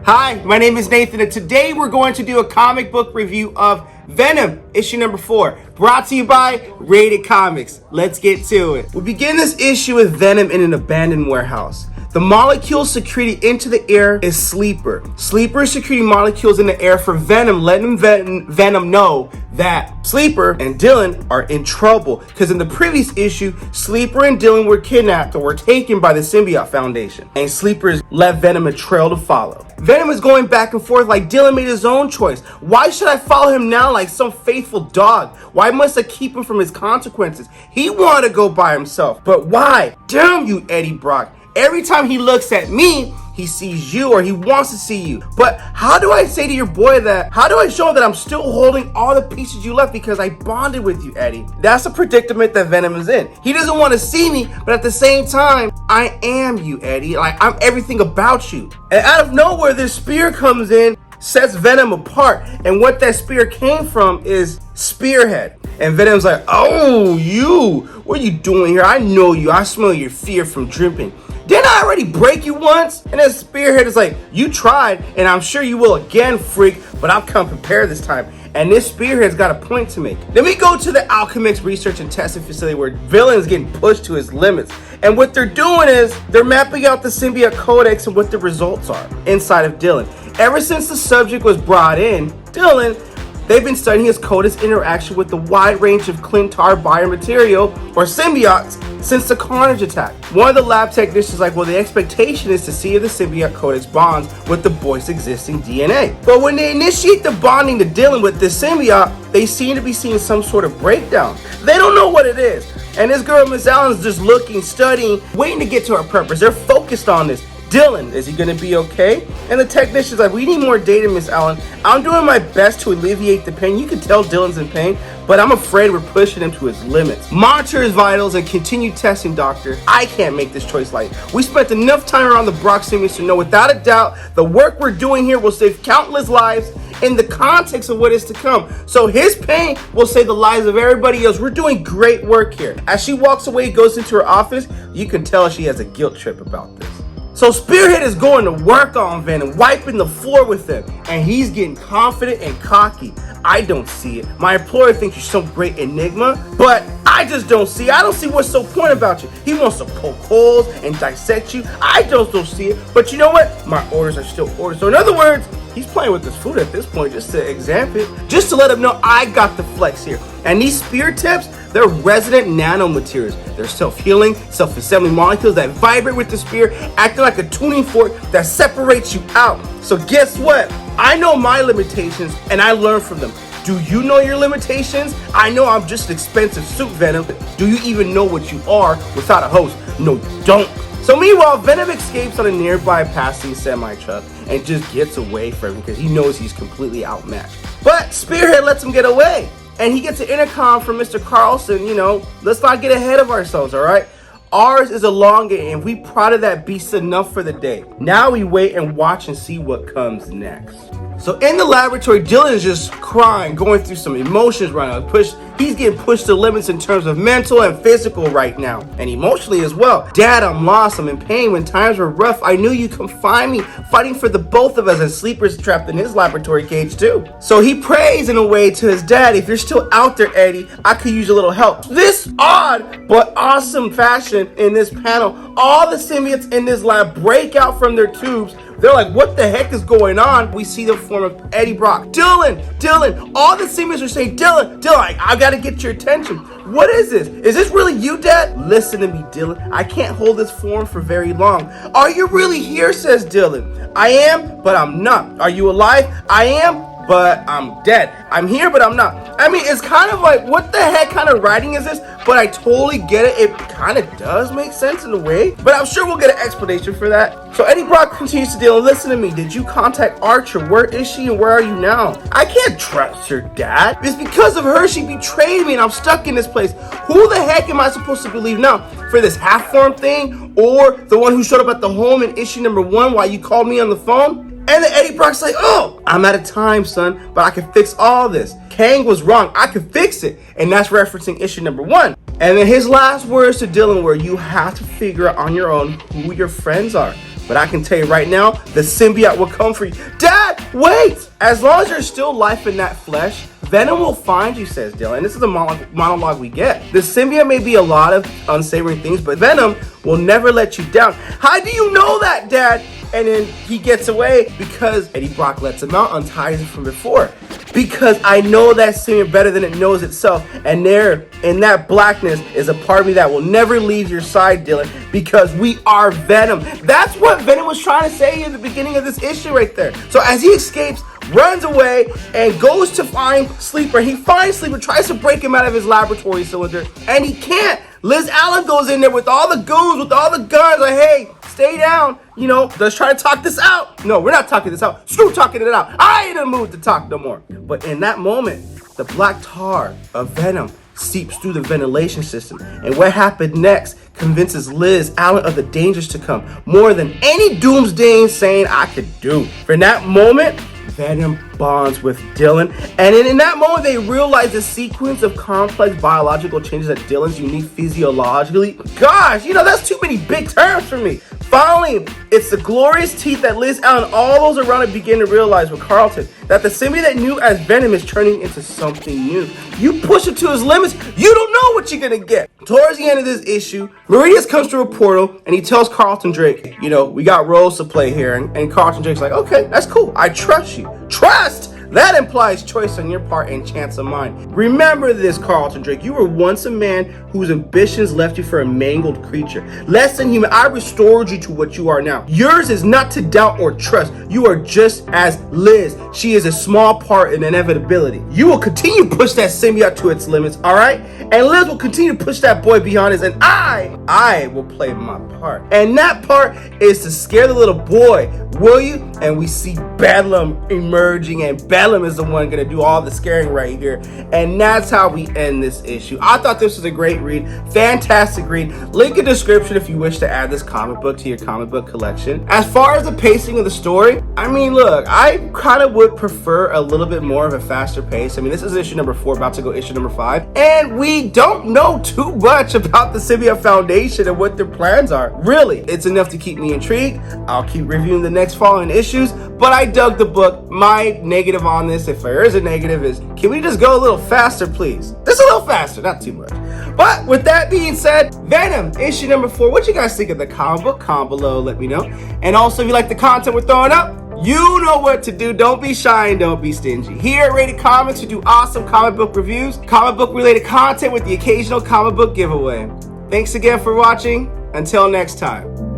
Hi, my name is Nathan, and today we're going to do a comic book review of Venom, issue number 4, brought to you by Rated Comics. Let's get to it. We begin this issue with Venom in an abandoned warehouse. The molecule secreted into the air is Sleeper. Sleeper is secreting molecules in the air for Venom, letting Venom know that Sleeper and Dylan are in trouble. Because in the previous issue, Sleeper and Dylan were kidnapped or were taken by the Symbiote Foundation. And Sleeper's left Venom a trail to follow. Venom is going back and forth like Dylan made his own choice. Why should I follow him now like some faithful dog? Why must I keep him from his consequences? He wanted to go by himself. But why? Damn you, Eddie Brock. Every time he looks at me, he sees you or he wants to see you. But how do I say to your boy that? How do I show him that I'm still holding all the pieces you left because I bonded with you, Eddie? That's the predicament that Venom is in. He doesn't want to see me, but at the same time, I am you, Eddie. Like, I'm everything about you. And out of nowhere, this spear comes in, sets Venom apart. And what that spear came from is Spearhead. And Venom's like, oh, you, what are you doing here? I know you. I smell your fear from dripping. Didn't I already break you once? And then Spearhead is like, you tried, and I'm sure you will again, freak, but I'll come prepared this time. And this Spearhead's got a point to make. Then we go to the Alchemix research and testing facility where Villain is getting pushed to his limits. And what they're doing is they're mapping out the symbiote codex and what the results are inside of Dylan. Ever since the subject was brought in, Dylan, they've been studying his codex interaction with the wide range of Clintar biomaterial or symbiotes since the Carnage attack. One of the lab technicians is like, well, the expectation is to see if the symbiote codex bonds with the boy's existing DNA. But when they initiate the bonding to Dylan with this symbiote, they seem to be seeing some sort of breakdown. They don't know what it is. And this girl, Miss Allen's just looking, studying, waiting to get to her purpose. They're focused on this. Dylan, is he gonna be okay? And the technician's like, we need more data, Miss Allen. I'm doing my best to alleviate the pain. You can tell Dylan's in pain, but I'm afraid we're pushing him to his limits. Monitor his vitals and continue testing, doctor. I can't make this choice light. We spent enough time around the Brock series to know without a doubt the work we're doing here will save countless lives in the context of what is to come. So his pain will save the lives of everybody else. We're doing great work here. As she walks away, goes into her office, you can tell she has a guilt trip about this. So Spearhead is going to work on Venom, wiping the floor with him, and he's getting confident and cocky. I don't see it. My employer thinks you're some great enigma, but I just don't see it. I don't see what's so point about you. He wants to poke holes and dissect you. I just don't see it. But you know what? My orders are still orders. So in other words, he's playing with his food at this point just to examine it, just to let him know I got the flex here. And these spear tips, they're resident nanomaterials. They're self-healing, self-assembling molecules that vibrate with the spear, acting like a tuning fork that separates you out. So guess what? I know my limitations and I learn from them. Do you know your limitations? I know I'm just an expensive suit, Venom. Do you even know what you are without a host? No, you don't. So meanwhile, Venom escapes on a nearby passing semi-truck and just gets away from him because he knows he's completely outmatched. But Spearhead lets him get away. And he gets an intercom from Mr. Carlson, you know, let's not get ahead of ourselves, all right? Ours is a long game, and we prodded that beast enough for the day. Now we wait and watch and see what comes next. So in the laboratory, Dylan is just crying, going through some emotions right now. He's getting pushed to limits in terms of mental and physical right now, and emotionally as well. Dad, I'm lost, I'm in pain. When times were rough, I knew you'd come find me, fighting for the both of us, and Sleeper's trapped in his laboratory cage too. So he prays in a way to his dad, if you're still out there, Eddie, I could use a little help. This odd but awesome fashion in this panel, all the symbiotes in this lab break out from their tubes. They're like, what the heck is going on? We see the form of Eddie Brock. Dylan, all the symbiotes are saying, Dylan, I gotta get your attention. What is this? Is this really you, Dad? Listen to me, Dylan. I can't hold this form for very long. Are you really here, says Dylan. I am, but I'm not. Are you alive? I am, but I'm dead. I'm here, but I'm not. I mean, it's kind of like, what the heck kind of writing is this? But I totally get it. It kind of does make sense in a way, but I'm sure we'll get an explanation for that. So Eddie Brock continues to deal. Listen to me. Did you contact Archer? Where is she and where are you now? I can't trust her, Dad. It's because of her. She betrayed me and I'm stuck in this place. Who the heck am I supposed to believe now? For this half-formed thing or the one who showed up at the home in issue number 1 while you called me on the phone? And then Eddie Brock's like, oh, I'm out of time, son, but I can fix all this. Kang was wrong. I can fix it. And that's referencing issue number 1. And then his last words to Dylan were, you have to figure out on your own who your friends are. But I can tell you right now, the symbiote will come for you. Dad, wait! As long as there's still life in that flesh, Venom will find you, says Dylan. And this is the monologue we get. The symbiote may be a lot of unsavory things, but Venom will never let you down. How do you know that, Dad? And then he gets away because Eddie Brock lets him out, unties him from before. Because I know that symbiote better than it knows itself. And there, in that blackness, is a part of me that will never leave your side, Dylan, because we are Venom. That's what Venom was trying to say in the beginning of this issue right there. So as he escapes, runs away, and goes to find Sleeper. He finds Sleeper, tries to break him out of his laboratory cylinder, and he can't. Liz Allen goes in there with all the goons, with all the guns, like, hey, stay down. You know, let's try to talk this out. No, we're not talking this out. Screw talking it out. I ain't in the mood to talk no more. But in that moment, the black tar of Venom seeps through the ventilation system. And what happened next convinces Liz Allen of the dangers to come more than any doomsday saying I could do. For that moment, Venom bonds with Dylan, and in that moment they realize the sequence of complex biological changes that Dylan's unique physiologically. Gosh, you know, that's too many big terms for me. Finally, it's the glorious teeth that Liz Allen and all those around it begin to realize with Carlton that the symbiote that knew as Venom is turning into something new. You push it to his limits, you don't know what you're gonna get. Towards the end of this issue, Meridius comes through a portal and he tells Carlton Drake, you know, we got roles to play here. And Carlton Drake's like, okay, that's cool. I trust you. Trust! That implies choice on your part and chance of mine. Remember this, Carlton Drake. You were once a man whose ambitions left you for a mangled creature. Less than human. I restored you to what you are now. Yours is not to doubt or trust. You are just as Liz. She is a small part in inevitability. You will continue to push that symbiote to its limits, all right? And Liz will continue to push that boy beyond his, and I will play my part. And that part is to scare the little boy, will you? And we see Bedlam emerging, and Bedlam is the one gonna do all the scaring right here. And that's how we end this issue. I thought this was a great read, fantastic read. Link in description if you wish to add this comic book to your comic book collection. As far as the pacing of the story, I mean, look, I kind of would prefer a little bit more of a faster pace. I mean, this is issue number 4, about to go issue number 5, and we don't know too much about the Symbiote Foundation and what their plans are. Really, it's enough to keep me intrigued. I'll keep reviewing the next following issues, but I dug the book. My negative on this, if there is a negative, is can we just go a little faster, please? Just a little faster, not too much. But with that being said, Venom, issue number 4. What you guys think of the comic book? Comment below, let me know. And also, if you like the content we're throwing up, you know what to do. Don't be shy and don't be stingy. Here at Rated Comics, we do awesome comic book reviews, comic book related content with the occasional comic book giveaway. Thanks again for watching. Until next time.